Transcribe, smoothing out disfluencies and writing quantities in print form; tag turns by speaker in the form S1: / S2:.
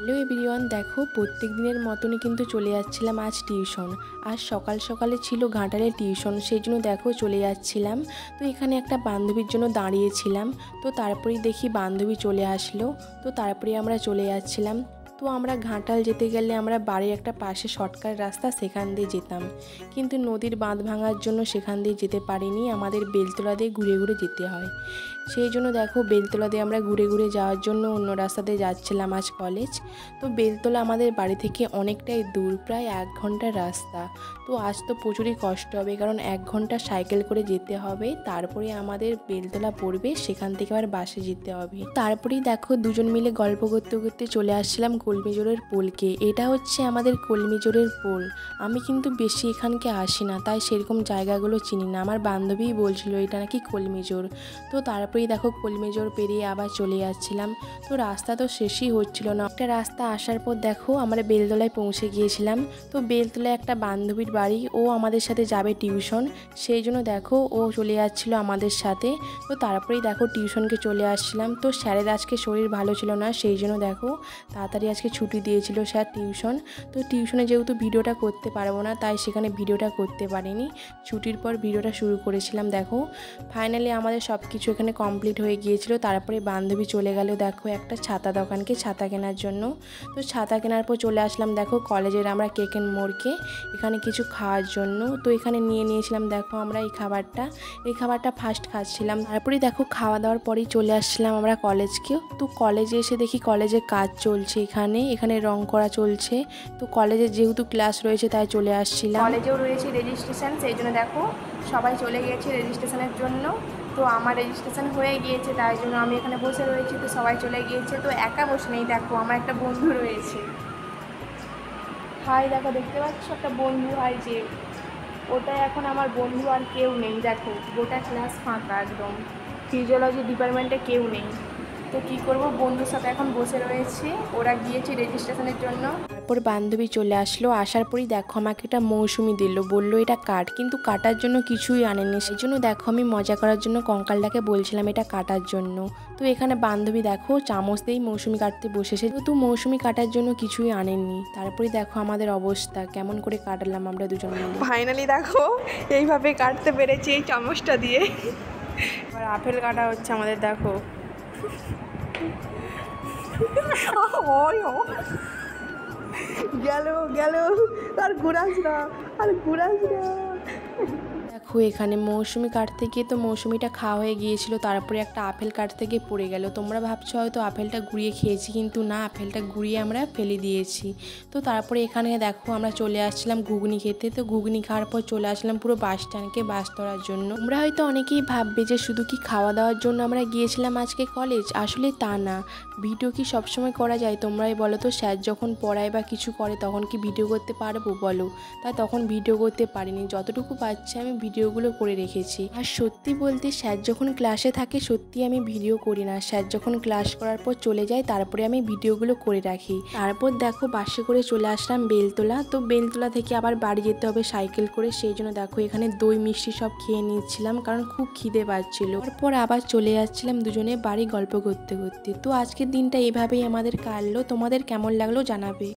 S1: Hello everyone, দেখো প্রত্যেক দিনের মতনই কিন্তু চলে যাচ্ছিলাম আজ টিউশন। আজ সকাল সকালে ছিল ঘাটালে টিউশন, সেই জন্য দেখো চলে যাচ্ছিলাম। তো এখানে একটা বান্ধবীর জন্য দাঁড়িয়েছিলাম, তো তারপরেই দেখি বান্ধবী চলে আসলো। তো তারপরে আমরা চলে যাচ্ছিলাম। তো আমরা ঘাটাল যেতে গেলে আমরা বাড়ির একটা পাশে শর্টকাট রাস্তা, সেখান দিয়ে যেতাম, কিন্তু নদীর বাঁধ ভাঙার জন্য সেখান দিয়ে যেতে পারিনি, আমাদের বেলতলা দিয়ে ঘুরে ঘুরে যেতে হয়। সেই জন্য দেখো বেলতলা দিয়ে আমরা ঘুরে ঘুরে যাওয়ার জন্য অন্য রাস্তাতে যাচ্ছিলাম আজ কলেজ। তো বেলতলা আমাদের বাড়ি থেকে অনেকটাই দূর, প্রায় 1 ঘন্টার রাস্তা। তো আজ তো প্রচুরই কষ্ট হবে, কারণ 1 ঘন্টা সাইকেল করে যেতে হবে, তারপরে আমাদের বেলতলা পড়বে, সেখান থেকে আবার বাসে যেতে হবে। তারপরেই দেখো দুজন মিলে গল্প করতে করতে চলে আসছিলাম কলমিজোরের পোলকে। এটা হচ্ছে আমাদের কলমিজোরের পোল। আমি কিন্তু বেশি এখানকে আসি না, তাই সেরকম জায়গাগুলো চিনি না। আমার বান্ধবীই বলছিল এটা নাকি কলমিজোর। তো তারপরেই দেখো কলমিজোর পেরিয়ে আবার চলে যাচ্ছিলাম। তো রাস্তা তো শেষই হচ্ছিল না। একটা রাস্তা আসার পর দেখো আমরা বেলতলায় পৌঁছে গিয়েছিলাম। তো বেলতলায় একটা বান্ধবীর বাড়ি, ও আমাদের সাথে যাবে টিউশন, সেই জন্য দেখো ও চলে যাচ্ছিল আমাদের সাথে। তো তারপরেই দেখো টিউশনকে চলে আসছিলাম। তো স্যারের আজকে শরীর ভালো ছিল না, সেই জন্য দেখো তাড়াতাড়ি আজকে ছুটি দিয়েছিল স্যার টিউশন। তো টিউশনে যেহেতু ভিডিওটা করতে পারবো না, তাই সেখানে ভিডিওটা করতে পারিনি। ছুটির পর ভিডিওটা শুরু করেছিলাম। দেখো ফাইনালি আমাদের সব কিছু এখানে কমপ্লিট হয়ে গিয়েছিল। তারপরে বান্ধবী চলে গেল দেখো একটা ছাতা দোকানকে ছাতা কেনার জন্য। তো ছাতা কেনার পর চলে আসলাম দেখো কলেজের আমরা কেকেন মোড়কে, এখানে কিছু খাওয়ার জন্য। তো এখানে নিয়েছিলাম দেখো আমরা এই খাবারটা ফার্স্ট খাচ্ছিলাম। তারপরে দেখো খাওয়া দাওয়ার পরেই চলে আসছিলাম আমরা কলেজকে। তো কলেজে এসে দেখি কলেজে কাজ চলছে, এখানে রং করা চলছে। তো কলেজে যেহেতু ক্লাস রয়েছে তাই চলে আসছিলাম। কলেজেও রয়েছে রেজিস্ট্রেশন, সেই জন্য দেখো সবাই চলে গিয়েছে রেজিস্ট্রেশনের জন্য। তো আমার রেজিস্ট্রেশন হয়ে গিয়েছে, তাই জন্য আমি এখানে বসে রয়েছি। তো সবাই চলে গিয়েছে, তো একা বসে নেই, দেখো আমার একটা বন্ধু রয়েছে। হাই দেখো, দেখতে পাচ্ছ একটা বন্ধু, হাই যে ওটা এখন আমার বন্ধু, আর কেউ নেই। দেখো গোটা ক্লাস ফাঁকা, একদম ফিজিওলজি ডিপার্টমেন্টে কেউ নেই। তো কী করবো, বন্ধুর সাথে এখন বসে রয়েছে, ওরা গিয়েছে রেজিস্ট্রেশনের জন্য। তারপর বান্ধবী চলে আসলো, আসার পরেই দেখো আমাকে একটা মৌসুমি দিল, বললো এটা কাট, কিন্তু কাটার জন্য কিছুই আনেনি। সেই জন্য দেখো আমি মজা করার জন্য কঙ্কালটাকে বলছিলাম এটা কাটার জন্য। তো এখানে বান্ধবী দেখো চামচ দিয়েই মৌসুমি কাটতে বসেছে, তো মৌসুমি কাটার জন্য কিছুই আনেননি। তারপরে দেখো আমাদের অবস্থা কেমন করে কাটালাম আমরা দুজন মিলে। ফাইনালি দেখো এইভাবে কাটতে পেরেছি এই চামচটা দিয়ে। এবার আপেল কাটা হচ্ছে আমাদের, দেখো গেল আর ঘুরাস না। দেখো এখানে মৌসুমি কাটতে গিয়ে তো মৌসুমিটা খাওয়া হয়ে গিয়েছিল, তারপরে একটা আপেল কাটতে গিয়ে পড়ে গেল। তোমরা ভাবছো হয়তো আপেলটা গুঁড়িয়ে খেয়েছি, কিন্তু না, আপেলটা গুঁড়িয়ে আমরা ফেলে দিয়েছি। তো তারপরে এখানে দেখো আমরা চলে আসছিলাম ঘুগনি খেতে। তো ঘুগনি খাওয়ার পর চলে আসলাম পুরো বাস স্ট্যান্ডকে বাস ধরার জন্য। তোমরা হয়তো অনেকেই ভাববে যে শুধু কি খাওয়া দাওয়ার জন্য আমরা গিয়েছিলাম আজকে কলেজ, আসলে তা না। ভিডিও কি সবসময় করা যায় তোমরাই বলো তো? স্যার যখন পড়ায় বা কিছু করে তখন কি ভিডিও করতে পারবো বলো? তাই তখন ভিডিও করতে পারিনি, যতটুকু পাচ্ছি আমি ভিডিওগুলো করে রেখেছি। আর সত্যি বলতে স্যার যখন ক্লাসে থাকে সত্যি আমি ভিডিও করি না, স্যার যখন ক্লাস করার পর চলে যায় তারপরে আমি ভিডিওগুলো করে রাখি। তারপর দেখো বাসে করে চলে আসলাম বেলতলা। তো বেলতলা থেকে আবার বাড়ি যেতে হবে সাইকেল করে, সেই জন্য দেখো এখানে দই মিষ্টি সব খেয়ে নিচ্ছিলাম, কারণ খুব খিদে পাচ্ছিল। তারপর আবার চলে যাচ্ছিলাম দুজনে বাড়ি গল্প করতে করতে। তো আজকের দিনটা এভাবেই আমাদের কাটলো। তোমাদের কেমন লাগলো জানাবে।